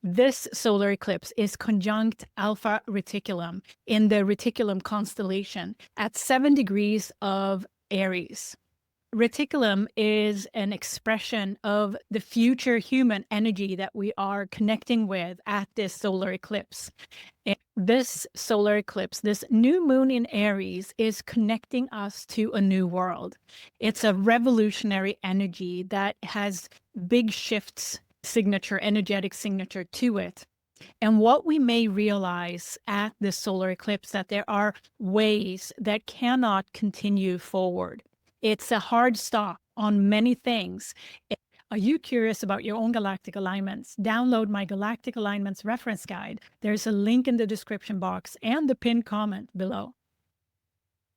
This solar eclipse is conjunct Alpha Reticulum in the Reticulum constellation at 7 degrees of Aries. Reticulum is an expression of the future human energy that we are connecting with at this solar eclipse. And this solar eclipse, this new moon in Aries, is connecting us to a new world. It's a revolutionary energy that has big shifts, energetic signature to it. And what we may realize at this solar eclipse, that there are ways that cannot continue forward. It's a hard stop on many things. Are you curious about your own galactic alignments? Download my Galactic Alignments Reference Guide. There's a link in the description box and the pinned comment below.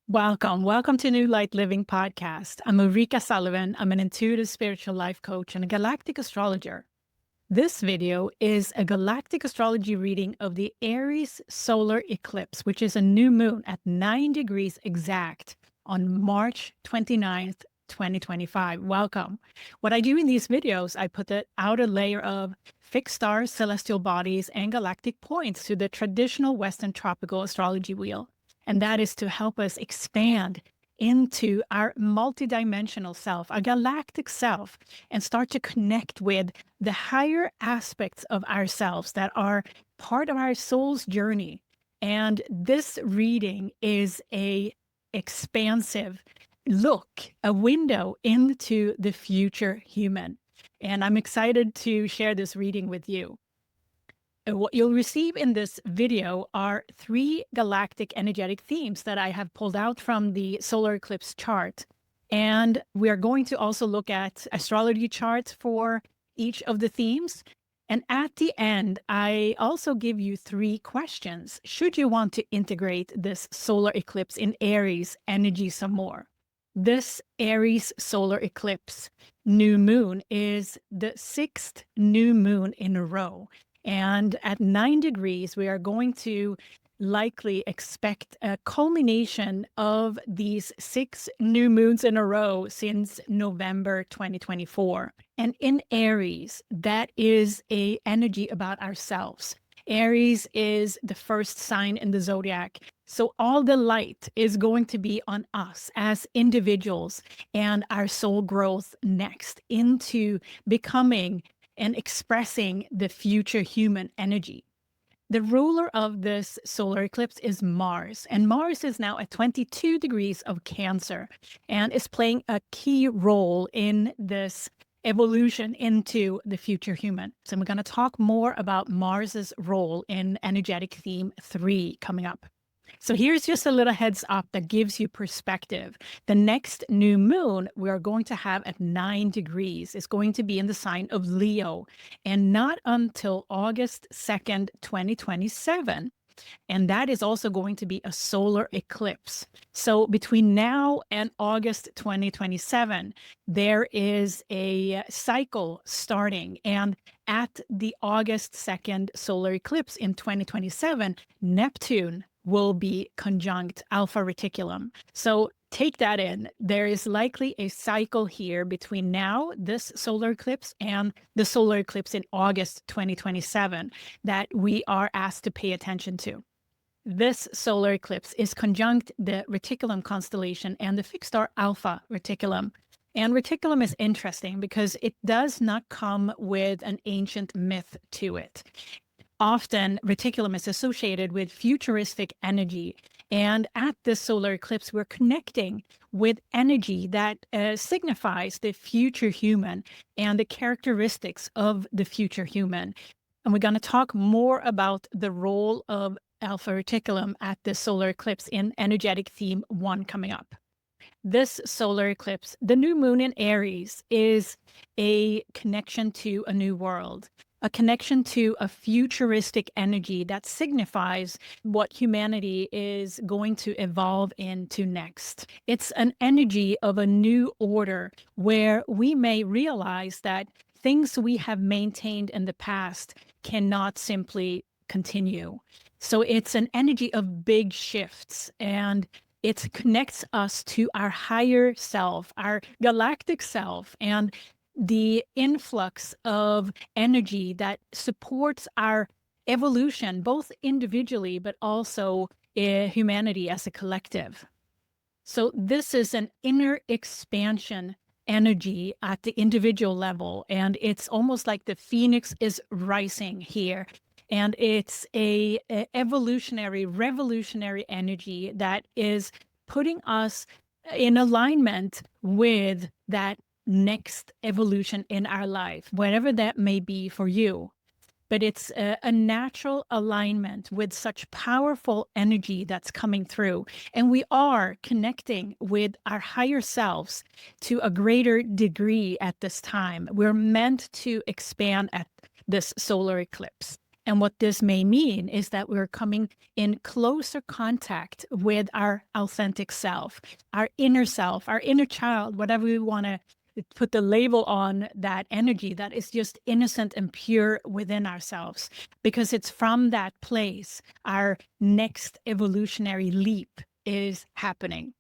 Welcome to New Light Living Podcast. I'm Ulrika Sullivan. I'm an intuitive spiritual life coach and a galactic astrologer. This video is a galactic astrology reading of the Aries solar eclipse, which is a new moon at 9 degrees exact on March 29th, 2025. Welcome. What I do in these videos, I put the outer layer of fixed stars, celestial bodies, and galactic points to the traditional Western tropical astrology wheel. And that is to help us expand into our multidimensional self, our galactic self, and start to connect with the higher aspects of ourselves that are part of our soul's journey. And this reading is a expansive look, a window into the future human. And I'm excited to share this reading with you. What you'll receive in this video are 3 galactic energetic themes that I have pulled out from the solar eclipse chart. And we are going to also look at astrology charts for each of the themes. And at the end, I also give you 3 questions should you want to integrate this solar eclipse in Aries energy some more. This Aries solar eclipse new moon is the 6th new moon in a row. And at 9 degrees, we are going to likely expect a culmination of these 6 new moons in a row since November 2024. And in Aries, that is an energy about ourselves. Aries is the first sign in the zodiac. So all the light is going to be on us as individuals and our soul growth next into becoming and expressing the future human energy. The ruler of this solar eclipse is Mars, and Mars is now at 22 degrees of Cancer and is playing a key role in this evolution into the future human. So we're going to talk more about Mars's role in energetic theme 3 coming up. So here's just a little heads up that gives you perspective. The next new moon we are going to have at 9 degrees is going to be in the sign of Leo, and not until August 2nd, 2027. And that is also going to be a solar eclipse. So between now and August 2027, there is a cycle starting. And at the August 2nd solar eclipse in 2027, Neptune will be conjunct Alpha-Reticulum. So take that in. There is likely a cycle here between now, this solar eclipse, and the solar eclipse in August 2027 that we are asked to pay attention to. This solar eclipse is conjunct the Reticulum constellation and the fixed star Alpha-Reticulum. And Reticulum is interesting because it does not come with an ancient myth to it. Often, Reticulum is associated with futuristic energy. And at this solar eclipse, we're connecting with energy that signifies the future human and the characteristics of the future human. And we're going to talk more about the role of Alpha-Reticulum at this solar eclipse in energetic theme 1 coming up. This solar eclipse, the new moon in Aries, is a connection to a new world. A connection to a futuristic energy that signifies what humanity is going to evolve into next. It's an energy of a new order where we may realize that things we have maintained in the past cannot simply continue. So it's an energy of big shifts, and it connects us to our higher self, our galactic self, and the influx of energy that supports our evolution, both individually, but also humanity as a collective. So this is an inner expansion energy at the individual level. And it's almost like the phoenix is rising here. And it's a evolutionary, revolutionary energy that is putting us in alignment with that next evolution in our life, whatever that may be for you. But it's a natural alignment with such powerful energy that's coming through. And we are connecting with our higher selves to a greater degree at this time. We're meant to expand at this solar eclipse. And what this may mean is that we're coming in closer contact with our authentic self, our inner child, whatever we want to put the label on that energy that is just innocent and pure within ourselves, because it's from that place our next evolutionary leap is happening.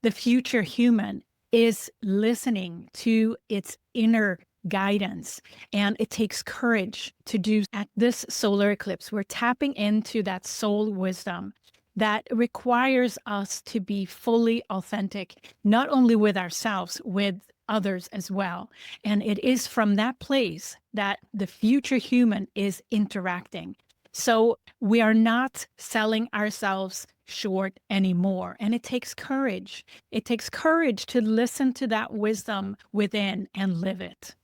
The future human is listening to its inner guidance, and it takes courage to do. At this solar eclipse, we're tapping into that soul wisdom that requires us to be fully authentic, not only with ourselves, with others as well. And it is from that place that the future human is interacting. So we are not selling ourselves short anymore. And it takes courage. It takes courage to listen to that wisdom within and live it.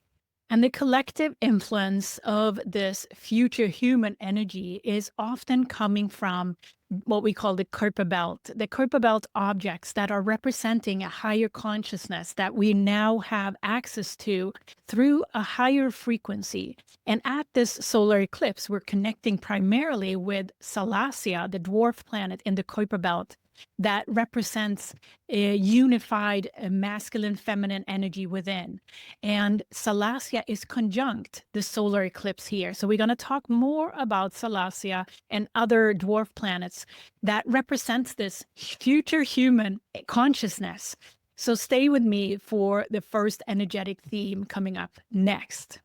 And the collective influence of this future human energy is often coming from what we call the Kuiper belt objects that are representing a higher consciousness that we now have access to through a higher frequency. And at this solar eclipse, we're connecting primarily with Salacia, the dwarf planet in the Kuiper belt, that represents a unified masculine feminine energy within. And Salacia is conjunct the solar eclipse here. So we're going to talk more about Salacia and other dwarf planets that represents this future human consciousness. So stay with me for the first energetic theme coming up next.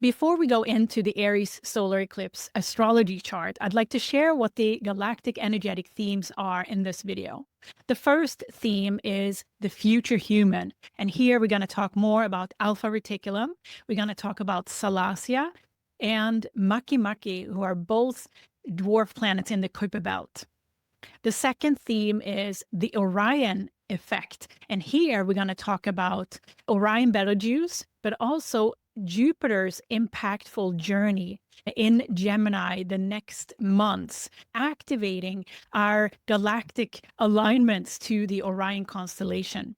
Before we go into the Aries solar eclipse astrology chart, I'd like to share what the galactic energetic themes are in this video. The first theme is the future human. And here we're going to talk more about AlphaReticulum. We're going to talk about Salacia and Makemake, who are both dwarf planets in the Kuiper belt. The second theme is the Orion effect. And here we're going to talk about Orion-Betelgeuse, but also Jupiter's impactful journey in Gemini the next months, activating our galactic alignments to the Orion constellation.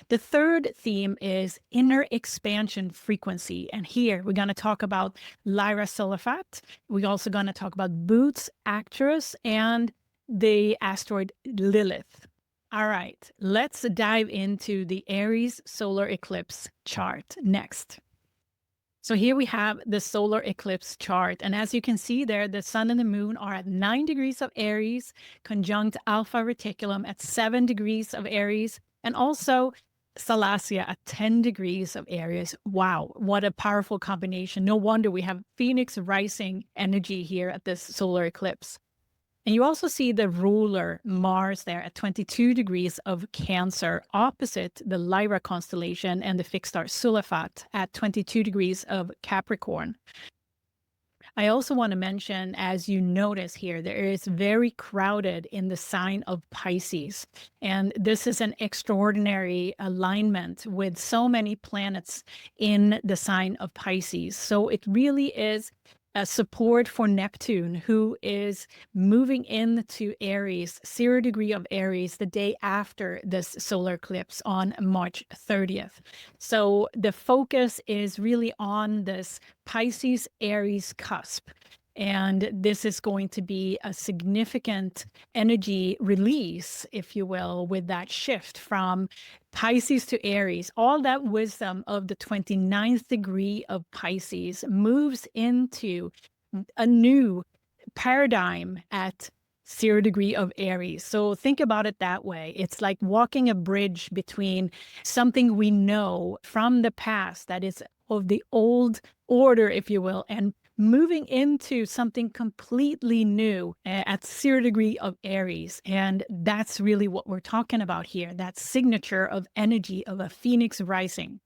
The third theme is inner expansion frequency. And here we're going to talk about Lyra-Sulaphat. We're also going to talk about Boots, Actress, and the asteroid Lilith. All right, let's dive into the Aries solar eclipse chart next. So here we have the solar eclipse chart. And as you can see there, the sun and the moon are at 9 degrees of Aries, conjunct AlphaReticulum at 7 degrees of Aries, and also Salacia at 10 degrees of Aries. Wow, what a powerful combination. No wonder we have Phoenix rising energy here at this solar eclipse. And you also see the ruler Mars there at 22 degrees of Cancer, opposite the Lyra constellation, and the fixed star Sulaphat at 22 degrees of Capricorn. I also want to mention, as you notice here, there is very crowded in the sign of Pisces. And this is an extraordinary alignment with so many planets in the sign of Pisces. So it really is a support for Neptune, who is moving into Aries, 0 degree of Aries, the day after this solar eclipse on March 30th. So the focus is really on this Pisces-Aries cusp. And this is going to be a significant energy release, if you will, with that shift from Pisces to Aries. All that wisdom of the 29th degree of Pisces moves into a new paradigm at 0 degree of Aries. So think about it that way. It's like walking a bridge between something we know from the past that is of the old order, if you will, and moving into something completely new at 0 degree of Aries. And that's really what we're talking about here, that signature of energy of a phoenix rising.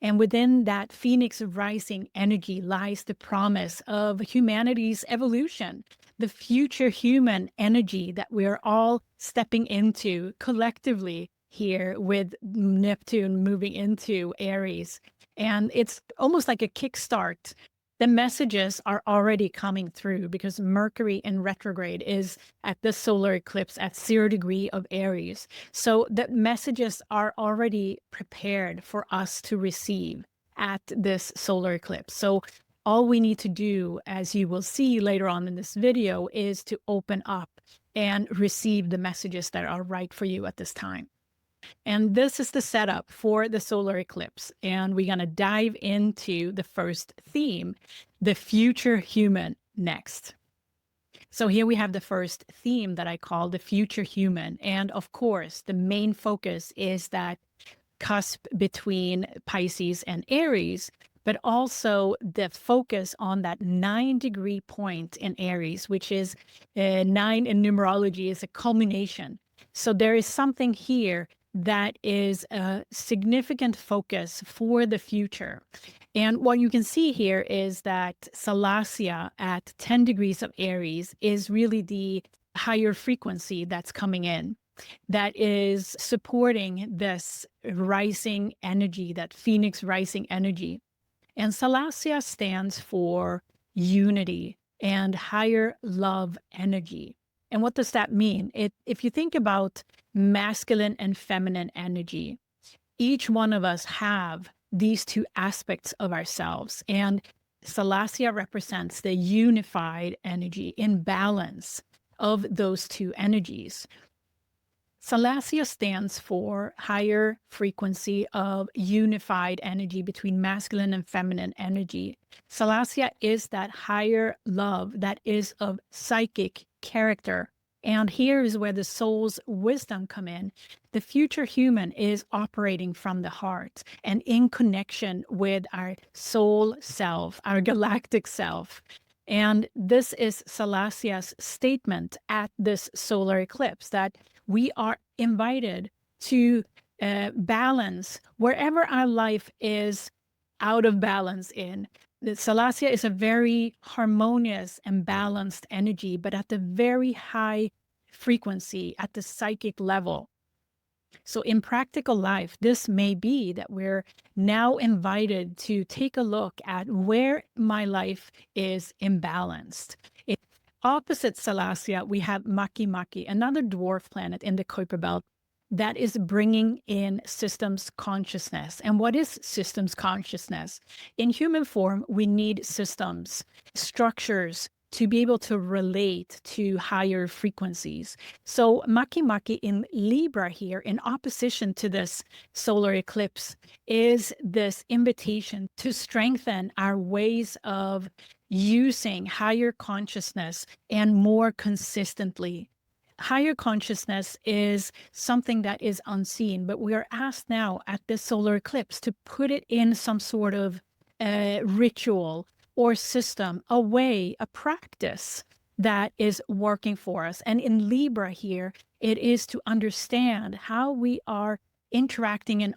And within that phoenix rising energy lies the promise of humanity's evolution, the future human energy that we're all stepping into collectively here with Neptune moving into Aries. And it's almost like a kickstart. The messages are already coming through because Mercury in retrograde is at the solar eclipse at 0 degree of Aries. So the messages are already prepared for us to receive at this solar eclipse. So all we need to do, as you will see later on in this video, is to open up and receive the messages that are right for you at this time. And this is the setup for the solar eclipse. And we're going to dive into the first theme, the future human, next. So here we have the first theme that I call the future human. And of course, the main focus is that cusp between Pisces and Aries, but also the focus on that 9-degree point in Aries, which is 9 in numerology is a culmination. So there is something here that is a significant focus for the future. And what you can see here is that Salacia at 10 degrees of Aries is really the higher frequency that's coming in, that is supporting this rising energy, that phoenix rising energy. And Salacia stands for unity and higher love energy. And what does that mean? If you think about masculine and feminine energy, each one of us have these two aspects of ourselves. And Salacia represents the unified energy in balance of those two energies. Salacia stands for higher frequency of unified energy between masculine and feminine energy. Salacia is that higher love that is of psychic character. And here is where the soul's wisdom come in. The future human is operating from the heart and in connection with our soul self, our galactic self. And this is Salacia's statement at this solar eclipse, that we are invited to balance wherever our life is out of balance in. The Salacia is a very harmonious and balanced energy, but at the very high frequency at the psychic level. So in practical life, this may be that we're now invited to take a look at where my life is imbalanced. Opposite Salacia, we have Makemake, another dwarf planet in the Kuiper belt that is bringing in systems consciousness. And what is systems consciousness? In human form, we need systems, structures to be able to relate to higher frequencies. So Makemake in Libra here, in opposition to this solar eclipse, is this invitation to strengthen our ways of using higher consciousness and more consistently. Higher consciousness is something that is unseen, but we are asked now at this solar eclipse to put it in some sort of ritual or system, a way, a practice that is working for us. And in Libra here, it is to understand how we are interacting and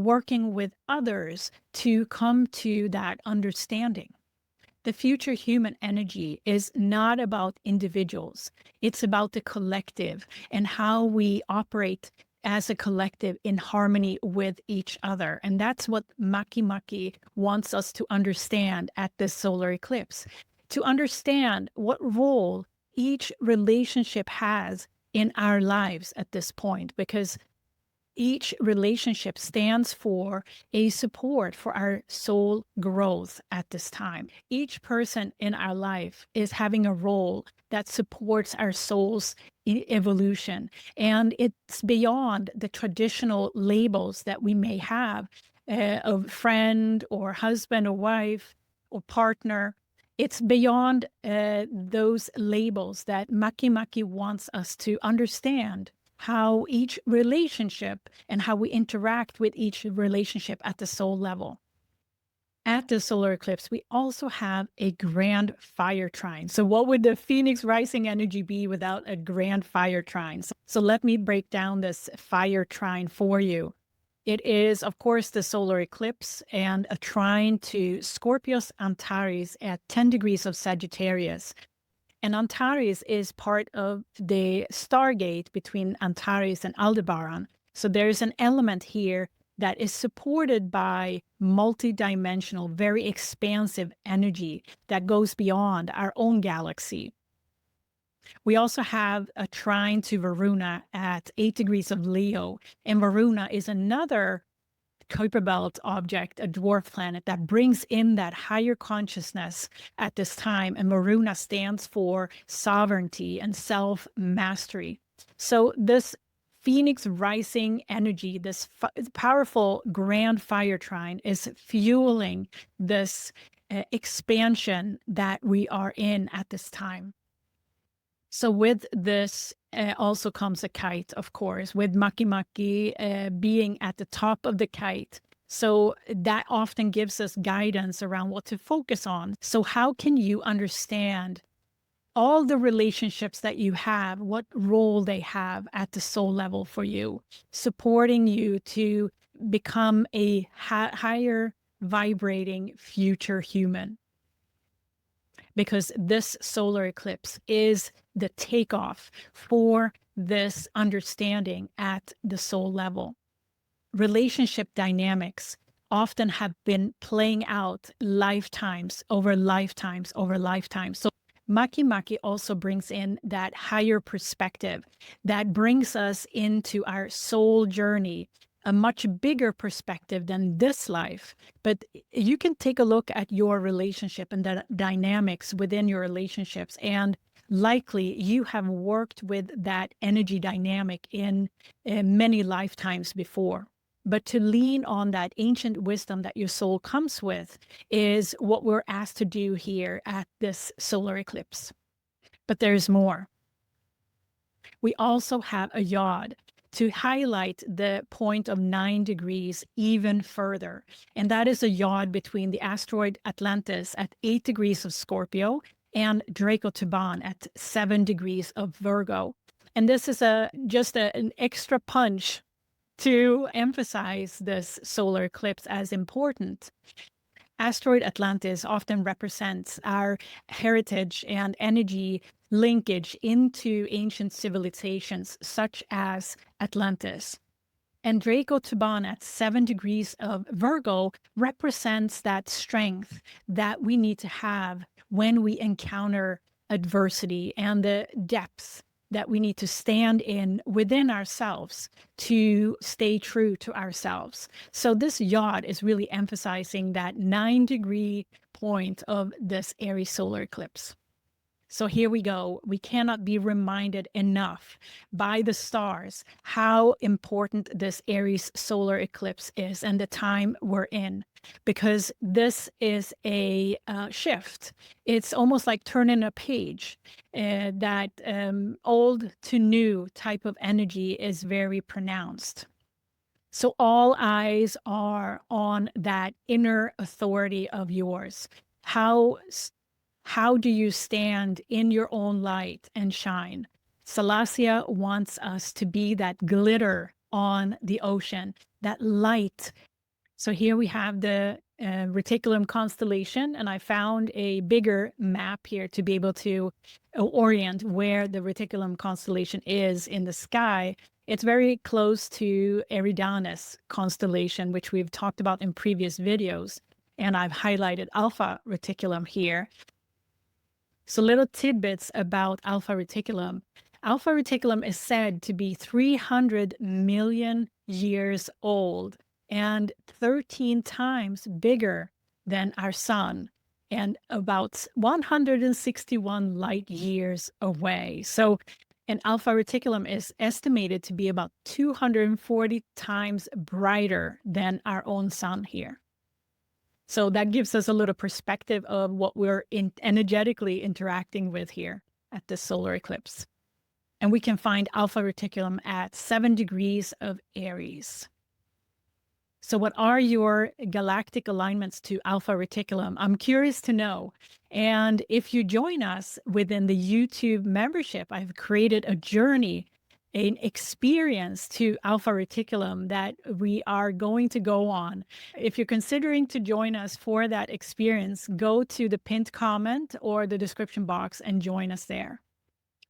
working with others to come to that understanding. The future human energy is not about individuals. It's about the collective and how we operate as a collective in harmony with each other. And that's what Makemake wants us to understand at this solar eclipse, to understand what role each relationship has in our lives at this point, because each relationship stands for a support for our soul growth at this time. Each person in our life is having a role that supports our soul's evolution. And it's beyond the traditional labels that we may have of friend or husband or wife or partner. It's beyond those labels that Makemake wants us to understand how each relationship and how we interact with each relationship at the soul level. At the solar eclipse, we also have a grand fire trine. So what would the Phoenix rising energy be without a grand fire trine? So let me break down this fire trine for you. It is, of course, the solar eclipse and a trine to Scorpius Antares at 10 degrees of Sagittarius. And Antares is part of the stargate between Antares and Aldebaran. So there's an element here that is supported by multidimensional, very expansive energy that goes beyond our own galaxy. We also have a trine to Varuna at 8 degrees of Leo, and Varuna is another Kuiper belt object, a dwarf planet that brings in that higher consciousness at this time. And Varuna stands for sovereignty and self-mastery. So this Phoenix rising energy, this powerful grand fire trine is fueling this expansion that we are in at this time. So with this also comes a kite, of course, with Makemake being at the top of the kite. So that often gives us guidance around what to focus on. So how can you understand all the relationships that you have, what role they have at the soul level for you, supporting you to become a higher vibrating future human? Because this solar eclipse is the takeoff for this understanding at the soul level. Relationship dynamics often have been playing out lifetimes over lifetimes over lifetimes. So Makemake also brings in that higher perspective that brings us into our soul journey, a much bigger perspective than this life. But you can take a look at your relationship and the dynamics within your relationships, and likely you have worked with that energy dynamic in many lifetimes before. But to lean on that ancient wisdom that your soul comes with is what we're asked to do here at this solar eclipse. But there's more. We also have a yod to highlight the point of 9 degrees even further. And that is a yod between the asteroid Atlantis at 8 degrees of Scorpio and Draco Thuban at 7 degrees of Virgo. And this is just an extra punch to emphasize this solar eclipse as important. Asteroid Atlantis often represents our heritage and energy linkage into ancient civilizations such as Atlantis. And Draco Thuban at 7 degrees of Virgo represents that strength that we need to have when we encounter adversity and the depths that we need to stand in within ourselves to stay true to ourselves. So this yod is really emphasizing that 9-degree point of this Aries solar eclipse. So here we go. We cannot be reminded enough by the stars how important this Aries solar eclipse is and the time we're in, because this is a shift. It's almost like turning a page. That old to new type of energy is very pronounced. So all eyes are on that inner authority of yours. How do you stand in your own light and shine? Salacia wants us to be that glitter on the ocean, that light. So here we have the Reticulum constellation, and I found a bigger map here to be able to orient where the Reticulum constellation is in the sky. It's very close to Eridanus constellation, which we've talked about in previous videos, and I've highlighted Alpha-Reticulum here. So little tidbits about Alpha-Reticulum. Alpha-Reticulum is said to be 300 million years old and 13 times bigger than our sun and about 161 light years away. So an Alpha-Reticulum is estimated to be about 240 times brighter than our own sun here. So that gives us a little perspective of what we're energetically interacting with here at the solar eclipse. And we can find Alpha-Reticulum at 7 degrees of Aries. So what are your galactic alignments to Alpha Reticulum? I'm curious to know. And if you join us within the YouTube membership, I've created a journey, an experience to Alpha Reticulum that we are going to go on. If you're considering to join us for that experience, go to the pinned comment or the description box and join us there.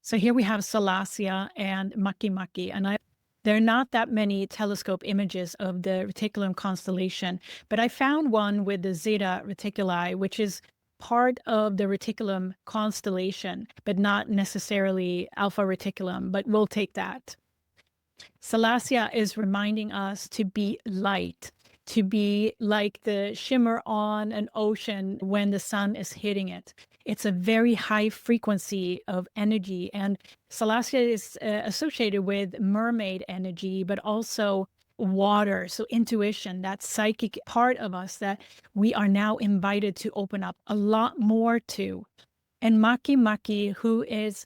So here we have Salacia and Makemake, and there are not that many telescope images of the Reticulum constellation, but I found one with the Zeta Reticuli, which is part of the Reticulum constellation, but not necessarily Alpha Reticulum, but we'll take that. Salacia is reminding us to be light, to be like the shimmer on an ocean when the sun is hitting it. It's a very high frequency of energy, and Salacia is associated with mermaid energy, but also water, so intuition, that psychic part of us that we are now invited to open up a lot more to. And Makemake, who is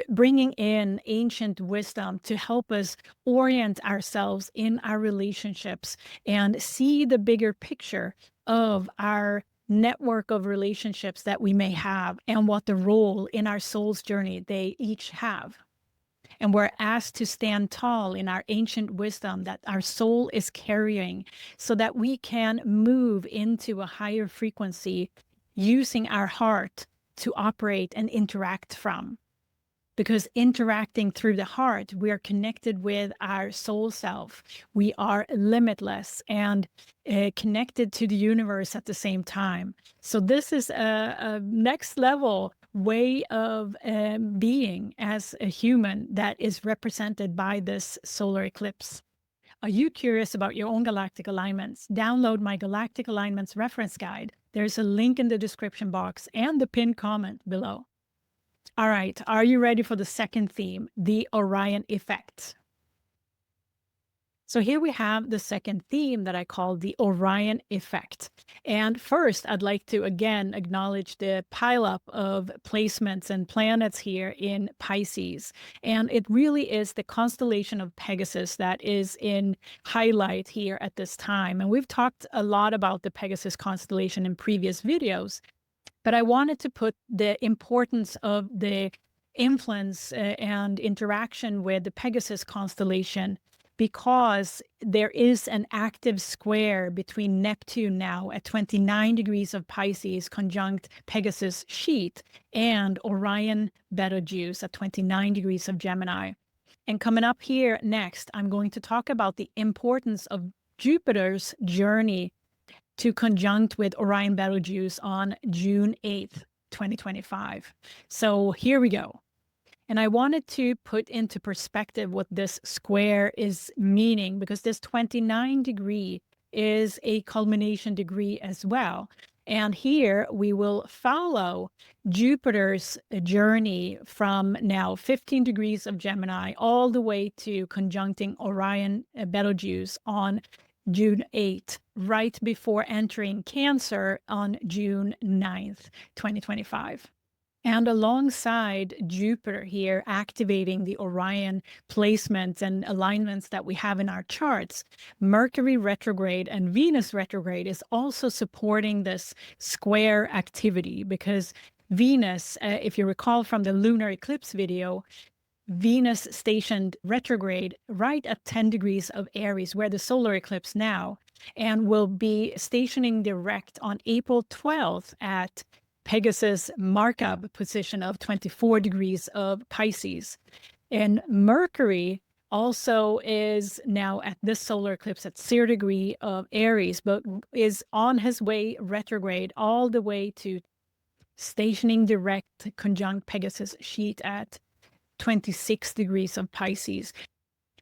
bringing in ancient wisdom to help us orient ourselves in our relationships and see the bigger picture of our network of relationships that we may have and what the role in our soul's journey they each have. And we're asked to stand tall in our ancient wisdom that our soul is carrying so that we can move into a higher frequency using our heart to operate and interact from. Because interacting through the heart, we are connected with our soul self. We are limitless and connected to the universe at the same time. So this is a next level way of being as a human that is represented by this solar eclipse. Are you curious about your own galactic alignments? Download my Galactic Alignments Reference Guide. There's a link in the description box and the pinned comment below. All right, are you ready for the second theme, the Orion effect? So here we have the second theme that I call the Orion effect. And first, I'd like to again acknowledge the pileup of placements and planets here in Pisces. And it really is the constellation of Pegasus that is in highlight here at this time. And we've talked a lot about the Pegasus constellation in previous videos. But I wanted to put the importance of the influence and interaction with the Pegasus constellation because there is an active square between Neptune now at 29 degrees of Pisces conjunct Pegasus sheet and Orion-Betelgeuse at 29 degrees of Gemini. And coming up here next, I'm going to talk about the importance of Jupiter's journey to conjunct with Orion-Betelgeuse on June 8th, 2025. So here we go. And I wanted to put into perspective what this square is meaning, because this 29 degree is a culmination degree as well. And here we will follow Jupiter's journey from now 15 degrees of Gemini all the way to conjuncting Orion-Betelgeuse on June 8th, right before entering Cancer on June 9th, 2025. And alongside Jupiter here activating the Orion placements and alignments that we have in our charts, Mercury retrograde and Venus retrograde is also supporting this square activity because Venus, if you recall from the lunar eclipse video, Venus stationed retrograde right at 10 degrees of Aries, where the solar eclipse now, and will be stationing direct on April 12th at Pegasus markup position of 24 degrees of Pisces. And Mercury also is now at this solar eclipse at 0 degree of Aries, but is on his way retrograde all the way to stationing direct conjunct Pegasus sheet at 26 degrees of Pisces.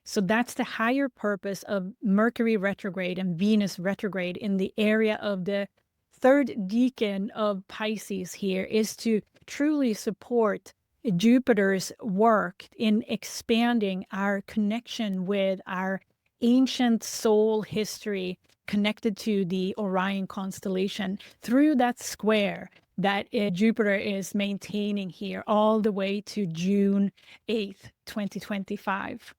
So that's the higher purpose of Mercury retrograde and Venus retrograde in the area of the third decan of Pisces here is to truly support Jupiter's work in expanding our connection with our ancient soul history connected to the Orion constellation through that square that Jupiter is maintaining here all the way to June 8th, 2025.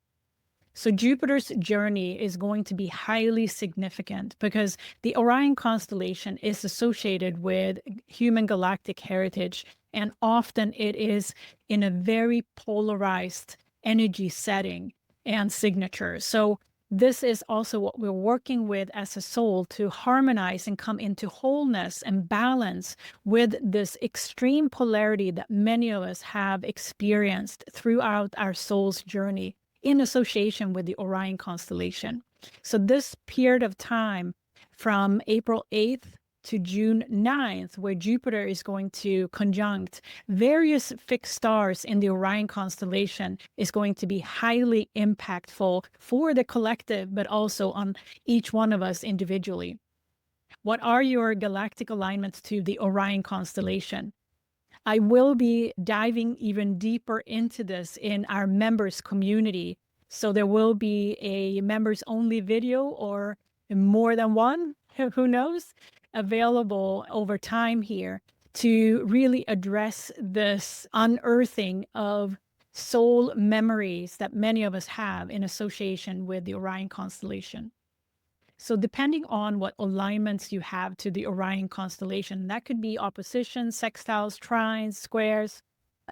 So Jupiter's journey is going to be highly significant because the Orion constellation is associated with human galactic heritage, and often it is in a very polarized energy setting and signature. So this is also what we're working with as a soul, to harmonize and come into wholeness and balance with this extreme polarity that many of us have experienced throughout our soul's journey in association with the Orion constellation. So this period of time from April 8th to June 9th, where Jupiter is going to conjunct various fixed stars in the Orion constellation, is going to be highly impactful for the collective, but also on each one of us individually. What are your galactic alignments to the Orion constellation? I will be diving even deeper into this in our members community. So there will be a members only video, or more than one, who knows, available over time here to really address this unearthing of soul memories that many of us have in association with the Orion constellation. So depending on what alignments you have to the Orion constellation, that could be oppositions, sextiles, trines, squares.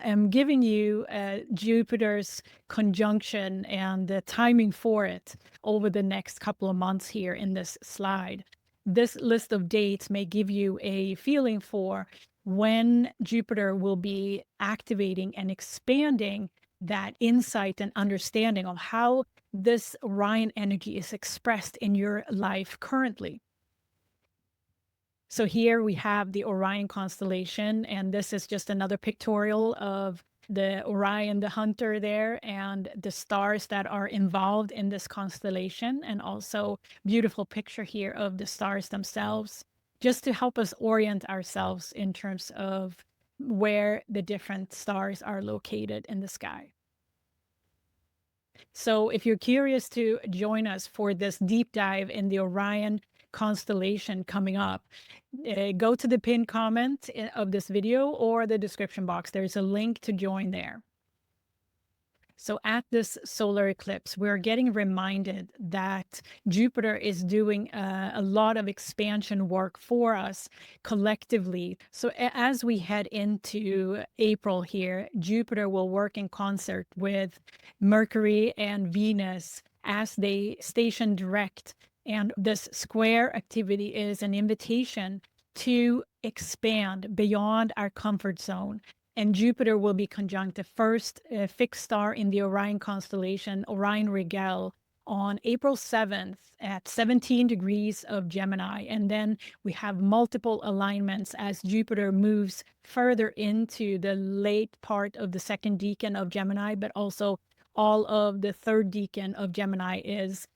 I'm giving you Jupiter's conjunction and the timing for it over the next couple of months here in this slide. This list of dates may give you a feeling for when Jupiter will be activating and expanding that insight and understanding of how this Orion energy is expressed in your life currently. So here we have the Orion constellation, and this is just another pictorial of the Orion, the hunter there, and the stars that are involved in this constellation, and also beautiful picture here of the stars themselves, just to help us orient ourselves in terms of where the different stars are located in the sky. So if you're curious to join us for this deep dive in the Orion constellation coming up, go to the pinned comment of this video or the description box. There's a link to join there. So at this solar eclipse, we're getting reminded that Jupiter is doing a lot of expansion work for us collectively. So as we head into April here, Jupiter will work in concert with Mercury and Venus as they station direct. And this square activity is an invitation to expand beyond our comfort zone. And Jupiter will be conjunct the first fixed star in the Orion constellation, Orion Regal, on April 7th at 17 degrees of Gemini. And then we have multiple alignments as Jupiter moves further into the late part of the second decan of Gemini, but also all of the third decan of Gemini is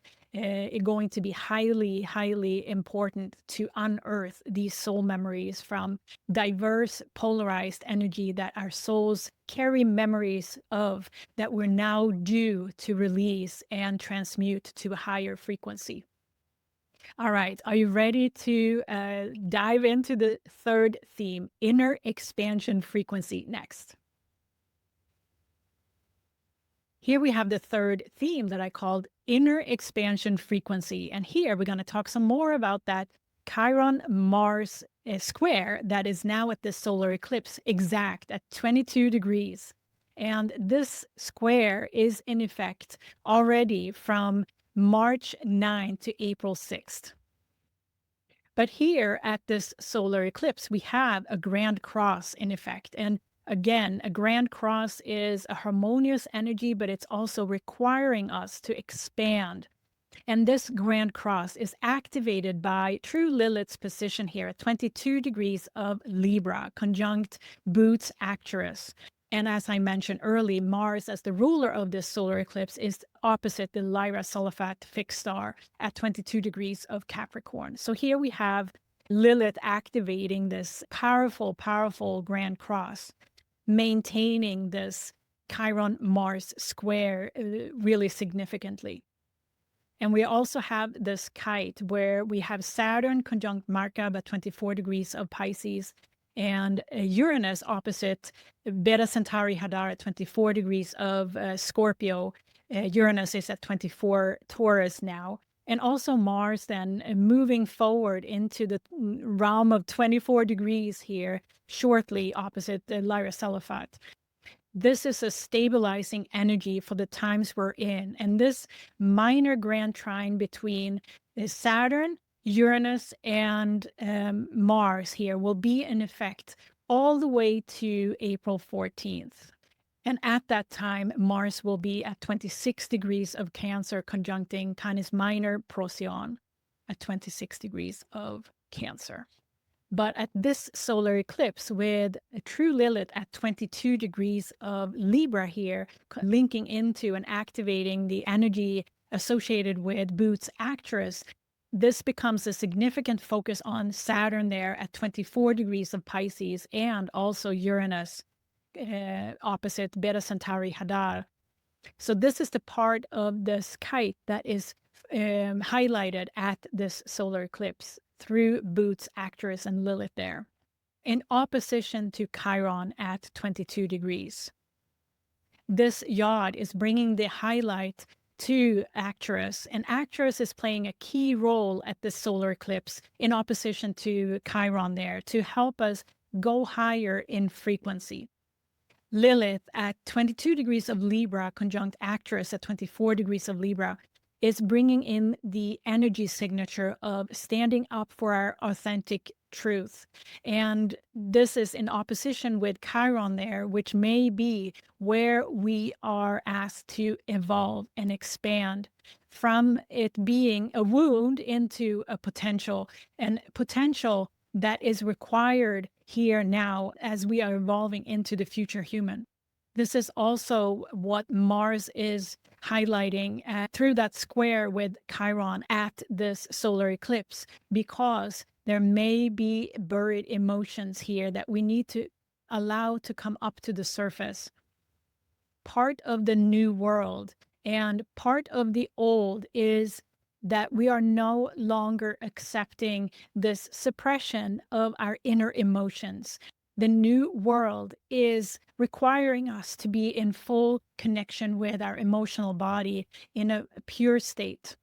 going to be highly, highly important to unearth these soul memories from diverse polarized energy that our souls carry memories of, that we're now due to release and transmute to a higher frequency. All right, are you ready to dive into the third theme, inner expansion frequency, next? Here we have the third theme that I called inner expansion frequency. And here we're going to talk some more about that Chiron-Mars square that is now at this solar eclipse exact at 22 degrees. And this square is in effect already from March 9 to April 6th. But here at this solar eclipse, we have a grand cross in effect. And again, a grand cross is a harmonious energy, but it's also requiring us to expand. And this grand cross is activated by true Lilith's position here at 22 degrees of Libra, conjunct Boots Actress. And as I mentioned early, Mars, as the ruler of this solar eclipse, is opposite the Lyra-Sulaphat fixed star at 22 degrees of Capricorn. So here we have Lilith activating this powerful, powerful grand cross, maintaining this Chiron-Mars square really significantly. And we also have this kite where we have Saturn conjunct Markab at 24 degrees of Pisces, and Uranus opposite Beta Centauri Hadar at 24 degrees of Scorpio, Uranus is at 24 Taurus now. And also Mars then moving forward into the realm of 24 degrees here, shortly opposite the Lyra-Sulaphat. This is a stabilizing energy for the times we're in. And this minor grand trine between Saturn, Uranus, and Mars here will be in effect all the way to April 14th. And at that time, Mars will be at 26 degrees of Cancer, conjuncting Canis Minor Procyon at 26 degrees of Cancer. But at this solar eclipse, with a true Lilith at 22 degrees of Libra here, linking into and activating the energy associated with Booth's Actress, this becomes a significant focus on Saturn there at 24 degrees of Pisces, and also Uranus opposite Beta Centauri Hadar. So this is the part of this kite that is highlighted at this solar eclipse through Booth's Actress and Lilith there, in opposition to Chiron at 22 degrees. This yod is bringing the highlight to Actress, and Actress is playing a key role at this solar eclipse in opposition to Chiron there to help us go higher in frequency. Lilith at 22 degrees of Libra, conjunct Actress at 24 degrees of Libra, is bringing in the energy signature of standing up for our authentic truth. And this is in opposition with Chiron there, which may be where we are asked to evolve and expand from it being a wound into a potential, and potential that is required here now as we are evolving into the future human. This is also what Mars is highlighting through that square with Chiron at this solar eclipse, because there may be buried emotions here that we need to allow to come up to the surface. Part of the new world and part of the old is that we are no longer accepting this suppression of our inner emotions. The new world is requiring us to be in full connection with our emotional body in a pure state.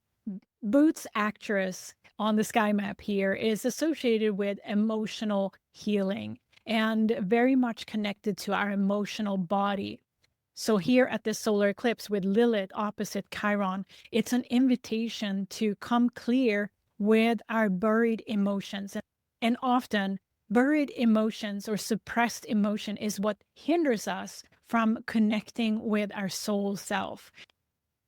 Booth's Actress on the sky map here is associated with emotional healing and very much connected to our emotional body. So here at this solar eclipse with Lilith opposite Chiron, it's an invitation to come clear with our buried emotions. And often buried emotions or suppressed emotion is what hinders us from connecting with our soul self.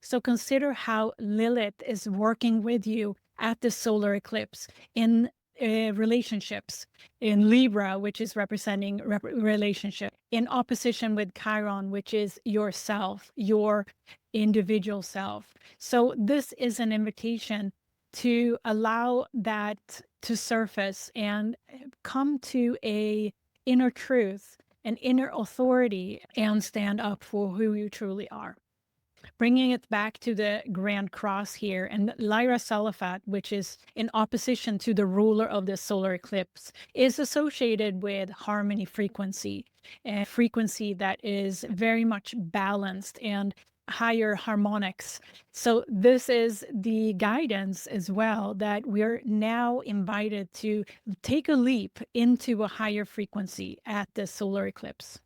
So consider how Lilith is working with you at the solar eclipse in relationships, in Libra, which is representing relationship, in opposition with Chiron, which is yourself, your individual self. So this is an invitation to allow that to surface and come to a inner truth, an inner authority, and stand up for who you truly are. Bringing it back to the Grand Cross here, and Lyra-Sulaphat, which is in opposition to the ruler of the solar eclipse, is associated with harmony frequency, a frequency that is very much balanced and higher harmonics. So this is the guidance as well, that we're now invited to take a leap into a higher frequency at the solar eclipse.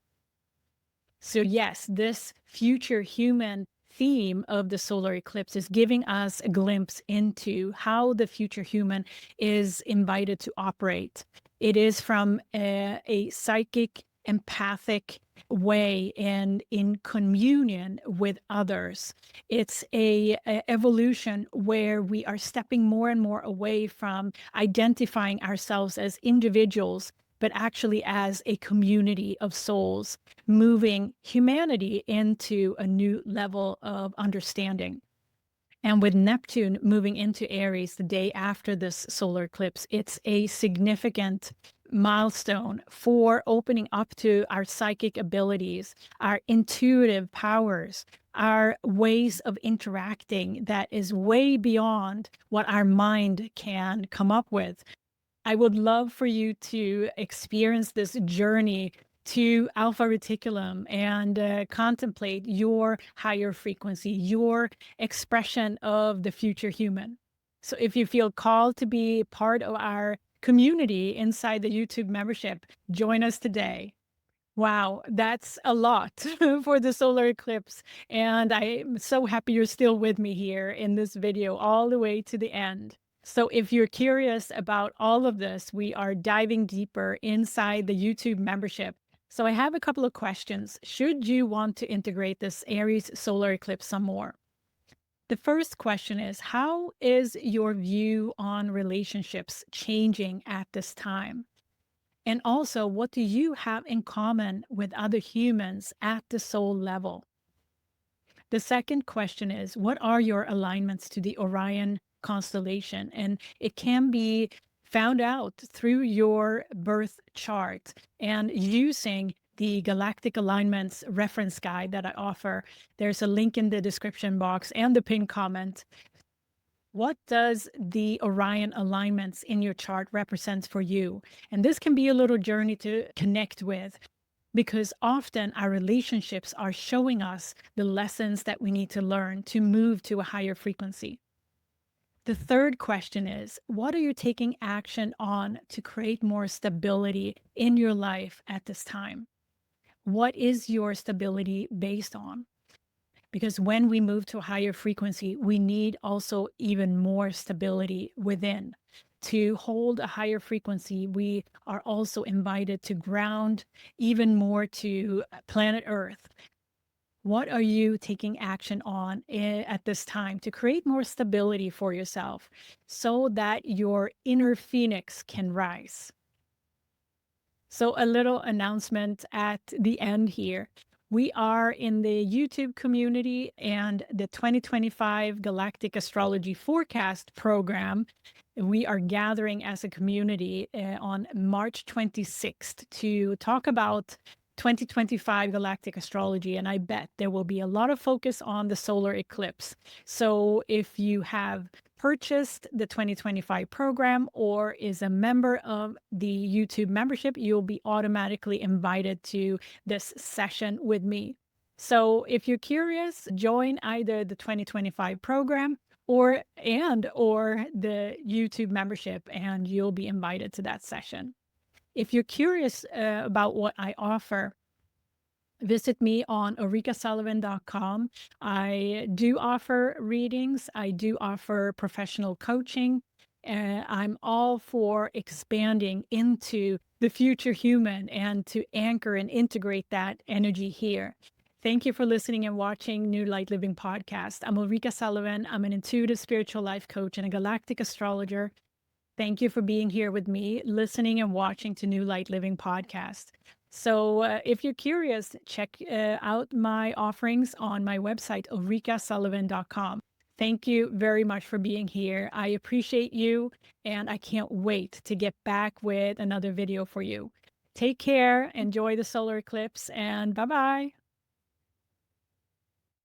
So yes, this future human theme of the solar eclipse is giving us a glimpse into how the future human is invited to operate. It is from a psychic, empathic way and in communion with others. It's a evolution where we are stepping more and more away from identifying ourselves as individuals, but actually as a community of souls, moving humanity into a new level of understanding. And with Neptune moving into Aries the day after this solar eclipse, it's a significant milestone for opening up to our psychic abilities, our intuitive powers, our ways of interacting that is way beyond what our mind can come up with. I would love for you to experience this journey to Alpha Reticulum and contemplate your higher frequency, your expression of the future human. So if you feel called to be part of our community inside the YouTube membership, join us today. Wow, that's a lot for the solar eclipse. And I'm so happy you're still with me here in this video all the way to the end. So if you're curious about all of this, we are diving deeper inside the YouTube membership. So I have a couple of questions. Should you want to integrate this Aries solar eclipse some more? The first question is, how is your view on relationships changing at this time? And also, what do you have in common with other humans at the soul level? The second question is, what are your alignments to the Orion constellation? And it can be found out through your birth chart and using the Galactic Alignments reference guide that I offer. There's a link in the description box and the pinned comment. What does the Orion alignments in your chart represent for you? And this can be a little journey to connect with, because often our relationships are showing us the lessons that we need to learn to move to a higher frequency. The third question is, what are you taking action on to create more stability in your life at this time? What is your stability based on? Because when we move to a higher frequency, we need also even more stability within. To hold a higher frequency, we are also invited to ground even more to planet Earth. What are you taking action on at this time to create more stability for yourself so that your inner phoenix can rise? So a little announcement at the end here. We are in the YouTube community and the 2025 Galactic Astrology Forecast program. We are gathering as a community on March 26th to talk about 2025 Galactic Astrology. And I bet there will be a lot of focus on the solar eclipse. So if you have purchased the 2025 program or is a member of the YouTube membership, you'll be automatically invited to this session with me. So if you're curious, join either the 2025 program or the YouTube membership, and you'll be invited to that session. If you're curious about what I offer, visit me on ulrikasullivan.com. I do offer readings. I do offer professional coaching. I'm all for expanding into the future human and to anchor and integrate that energy here. Thank you for listening and watching New Light Living Podcast. I'm Ulrika Sullivan. I'm an intuitive spiritual life coach and a galactic astrologer. Thank you for being here with me, listening and watching to New Light Living Podcast. So if you're curious, check out my offerings on my website, ulrikasullivan.com. Thank you very much for being here. I appreciate you, and I can't wait to get back with another video for you. Take care, enjoy the solar eclipse, and bye-bye.